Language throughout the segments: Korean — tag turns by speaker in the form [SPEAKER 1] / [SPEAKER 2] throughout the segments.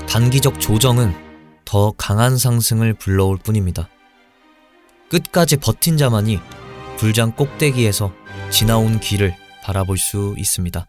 [SPEAKER 1] 단기적 조정은 더 강한 상승을 불러올 뿐입니다. 끝까지 버틴 자만이 불장 꼭대기에서 지나온 길을 바라볼 수 있습니다.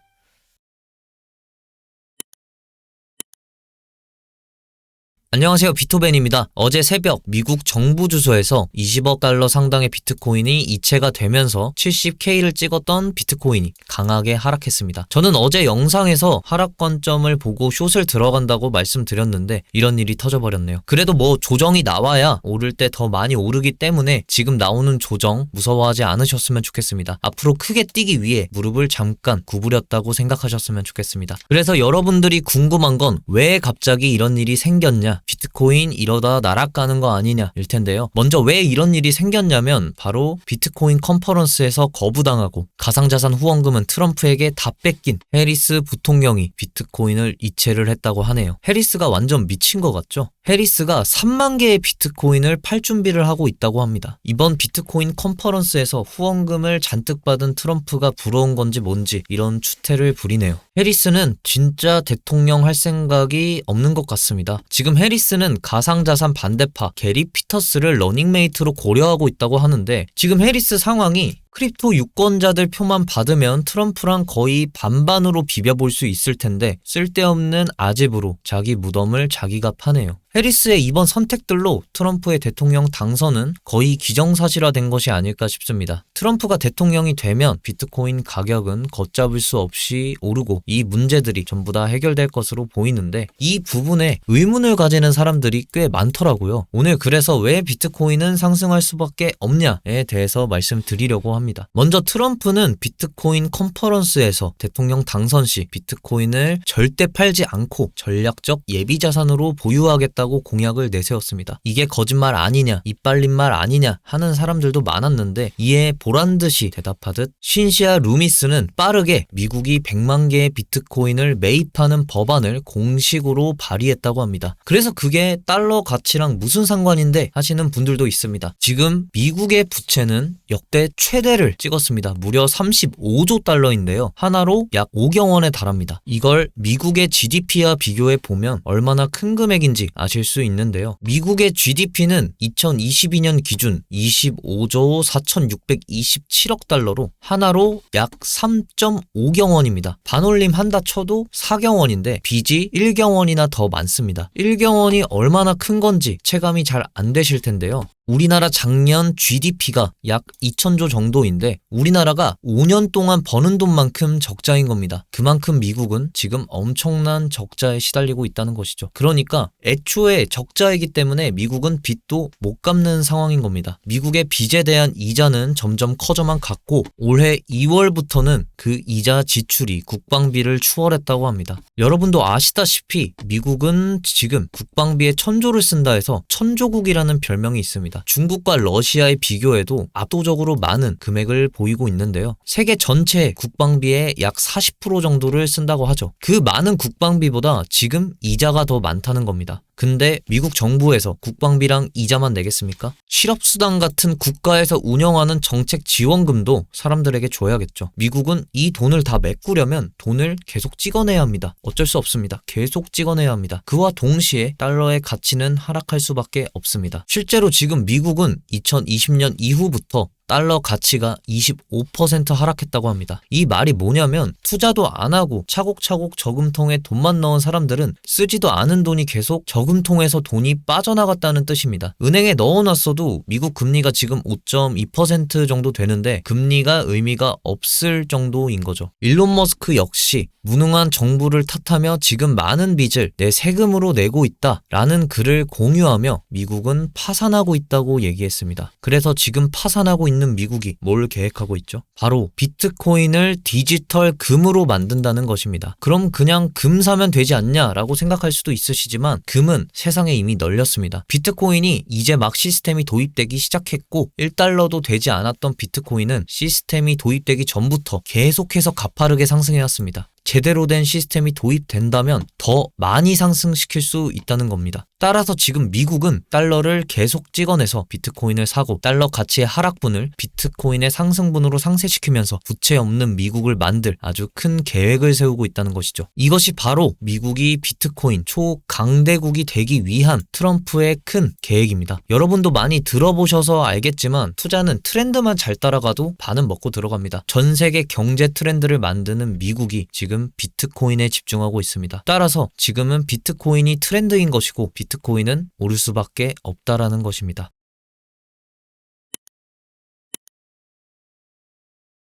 [SPEAKER 1] 안녕하세요, 비토벤입니다. 어제 새벽 미국 정부 주소에서 20억 달러 상당의 비트코인이 이체가 되면서 70K를 찍었던 비트코인이 강하게 하락했습니다. 저는 어제 영상에서 하락 관점을 보고 숏을 들어간다고 말씀드렸는데 이런 일이 터져버렸네요. 그래도 조정이 나와야 오를 때 더 많이 오르기 때문에 지금 나오는 조정 무서워하지 않으셨으면 좋겠습니다. 앞으로 크게 뛰기 위해 무릎을 잠깐 구부렸다고 생각하셨으면 좋겠습니다. 그래서 여러분들이 궁금한 건 왜 갑자기 이런 일이 생겼냐, 비트코인 이러다 나락가는 거 아니냐 일 텐데요. 먼저 왜 이런 일이 생겼냐면 바로 비트코인 컨퍼런스에서 거부당하고 가상자산 후원금은 트럼프에게 다 뺏긴 해리스 부통령이 비트코인을 이체를 했다고 하네요. 해리스가 완전 미친 것 같죠? 해리스가 3만 개의 비트코인을 팔 준비를 하고 있다고 합니다. 이번 비트코인 컨퍼런스에서 후원금을 잔뜩 받은 트럼프가 부러운 건지 뭔지 이런 추태를 부리네요. 해리스는 진짜 대통령 할 생각이 없는 것 같습니다. 지금 해리스는 가상자산 반대파 게리 피터스를 러닝메이트로 고려하고 있다고 하는데 지금 해리스 상황이 크립토 유권자들 표만 받으면 트럼프랑 거의 반반으로 비벼볼 수 있을 텐데 쓸데없는 아집으로 자기 무덤을 자기가 파네요. 해리스의 이번 선택들로 트럼프의 대통령 당선은 거의 기정사실화된 것이 아닐까 싶습니다. 트럼프가 대통령이 되면 비트코인 가격은 걷잡을 수 없이 오르고 이 문제들이 전부 다 해결될 것으로 보이는데 이 부분에 의문을 가지는 사람들이 꽤 많더라고요. 오늘 그래서 왜 비트코인은 상승할 수밖에 없냐에 대해서 말씀드리려고 합니다. 먼저 트럼프는 비트코인 컨퍼런스에서 대통령 당선 시 비트코인을 절대 팔지 않고 전략적 예비자산으로 보유하겠다고 공약을 내세웠습니다. 이게 거짓말 아니냐, 입빨린 말 아니냐 하는 사람들도 많았는데 이에 보란듯이 대답하듯 신시아 루미스는 빠르게 미국이 100만 개의 비트코인을 매입하는 법안을 공식으로 발의했다고 합니다. 그래서 그게 달러 가치랑 무슨 상관인데 하시는 분들도 있습니다. 지금 미국의 부채는 역대 최대를 찍었습니다. 무려 35조 달러인데요. 하나로 약 5경 원에 달합니다. 이걸 미국의 GDP와 비교해 보면 얼마나 큰 금액인지 아실 수 있는데요. 미국의 GDP는 2022년 기준 25조 4,627억 달러로 하나로 약 3.5경 원입니다. 반올림 한다 쳐도 4경 원인데 빚이 1경 원이나 더 많습니다. 1경 원이 얼마나 큰 건지 체감이 잘 안 되실 텐데요. 우리나라 작년 GDP가 약 2,000조 정도인데 우리나라가 5년 동안 버는 돈만큼 적자인 겁니다. 그만큼 미국은 지금 엄청난 적자에 시달리고 있다는 것이죠. 그러니까 애초에 적자이기 때문에 미국은 빚도 못 갚는 상황인 겁니다. 미국의 빚에 대한 이자는 점점 커져만 갔고 올해 2월부터는 그 이자 지출이 국방비를 추월했다고 합니다. 여러분도 아시다시피 미국은 지금 국방비에 1,000조를 쓴다 해서 천조국이라는 별명이 있습니다. 중국과 러시아에 비교해도 압도적으로 많은 금액을 보이고 있는데요. 세계 전체 국방비의 약 40% 정도를 쓴다고 하죠. 그 많은 국방비보다 지금 이자가 더 많다는 겁니다. 근데 미국 정부에서 국방비랑 이자만 내겠습니까? 실업수당 같은 국가에서 운영하는 정책 지원금도 사람들에게 줘야겠죠. 미국은 이 돈을 다 메꾸려면 돈을 계속 찍어내야 합니다. 어쩔 수 없습니다. 계속 찍어내야 합니다. 그와 동시에 달러의 가치는 하락할 수밖에 없습니다. 실제로 지금 미국은 2020년 이후부터 달러 가치가 25% 하락했다고 합니다. 이 말이 뭐냐면 투자도 안 하고 차곡차곡 저금통에 돈만 넣은 사람들은 쓰지도 않은 돈이 계속 저금통에서 돈이 빠져나갔다는 뜻입니다. 은행에 넣어놨어도 미국 금리가 지금 5.2% 정도 되는데 금리가 의미가 없을 정도인 거죠. 일론 머스크 역시 무능한 정부를 탓하며 지금 많은 빚을 내 세금으로 내고 있다라는 글을 공유하며 미국은 파산하고 있다고 얘기했습니다. 그래서 지금 파산하고 있는 미국이 뭘 계획하고 있죠? 바로 비트코인을 디지털 금으로 만든다는 것입니다. 그럼 그냥 금 사면 되지 않냐라고 생각할 수도 있으시지만 금은 세상에 이미 널렸습니다. 비트코인이 이제 막 시스템이 도입되기 시작했고 1달러도 되지 않았던 비트코인은 시스템이 도입되기 전부터 계속해서 가파르게 상승해왔습니다. 제대로 된 시스템이 도입된다면 더 많이 상승시킬 수 있다는 겁니다. 따라서 지금 미국은 달러를 계속 찍어내서 비트코인을 사고 달러 가치의 하락분을 비트코인의 상승분으로 상쇄시키면서 부채 없는 미국을 만들 아주 큰 계획을 세우고 있다는 것이죠. 이것이 바로 미국이 비트코인 초강대국이 되기 위한 트럼프의 큰 계획입니다. 여러분도 많이 들어보셔서 알겠지만 투자는 트렌드만 잘 따라가도 반은 먹고 들어갑니다. 전 세계 경제 트렌드를 만드는 미국이 지금 비트코인에 집중하고 있습니다. 따라서 지금은 비트코인이 트렌드인 것이고 비트코인은 오를 수밖에 없다라는 것입니다.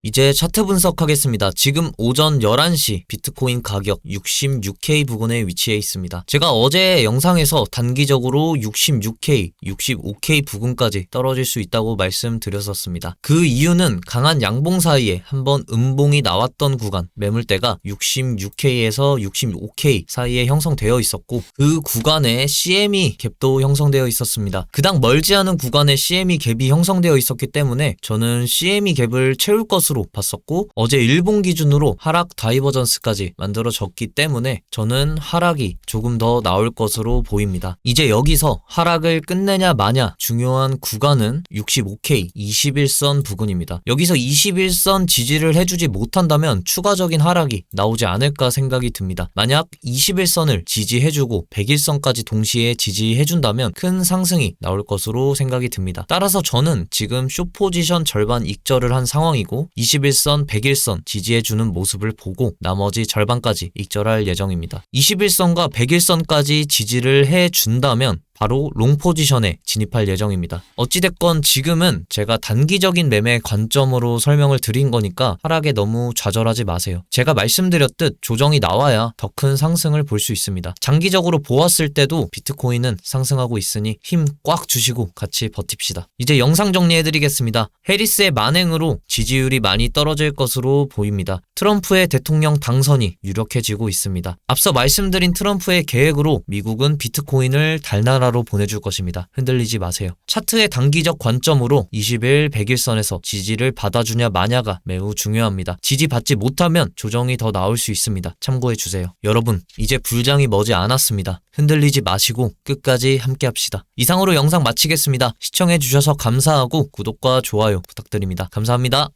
[SPEAKER 1] 이제 차트 분석하겠습니다. 지금 오전 11시 비트코인 가격 66K 부근에 위치해 있습니다. 제가 어제 영상에서 단기적으로 66K, 65K 부근까지 떨어질 수 있다고 말씀드렸었습니다. 그 이유는 강한 양봉 사이에 한번 음봉이 나왔던 구간, 매물대가 66K에서 65K 사이에 형성되어 있었고 그 구간에 CME 갭도 형성되어 있었습니다. 그닥 멀지 않은 구간에 CME 갭이 형성되어 있었기 때문에 저는 CME 갭을 채울 것으로 봤었고 어제 일봉 기준으로 하락 다이버전스까지 만들어졌기 때문에 저는 하락이 조금 더 나올 것으로 보입니다. 이제 여기서 하락을 끝내냐 마냐 중요한 구간은 65K 21선 부근입니다. 여기서 21선 지지를 해주지 못한다면 추가적인 하락이 나오지 않을까 생각이 듭니다. 만약 21선을 지지해주고 100일선까지 동시에 지지해준다면 큰 상승이 나올 것으로 생각이 듭니다. 따라서 저는 지금 숏포지션 절반 익절을 한 상황이고 21선, 100일선 지지해주는 모습을 보고 나머지 절반까지 익절할 예정입니다. 21선과 100일선까지 지지를 해준다면 바로 롱 포지션에 진입할 예정입니다. 어찌됐건 지금은 제가 단기적인 매매 관점으로 설명을 드린 거니까 하락에 너무 좌절하지 마세요. 제가 말씀드렸듯 조정이 나와야 더 큰 상승을 볼 수 있습니다. 장기적으로 보았을 때도 비트코인은 상승하고 있으니 힘 꽉 주시고 같이 버팁시다. 이제 영상 정리해드리겠습니다. 해리스의 만행으로 지지율이 많이 떨어질 것으로 보입니다. 트럼프의 대통령 당선이 유력해지고 있습니다. 앞서 말씀드린 트럼프의 계획으로 미국은 비트코인을 달나라로 보내줄 것입니다. 흔들리지 마세요. 차트의 단기적 관점으로 20일 100일선에서 지지를 받아주냐 마냐가 매우 중요합니다. 지지받지 못하면 조정이 더 나올 수 있습니다. 참고해주세요. 여러분, 이제 불장이 머지 않았습니다. 흔들리지 마시고 끝까지 함께합시다. 이상으로 영상 마치겠습니다. 시청해주셔서 감사하고 구독과 좋아요 부탁드립니다. 감사합니다.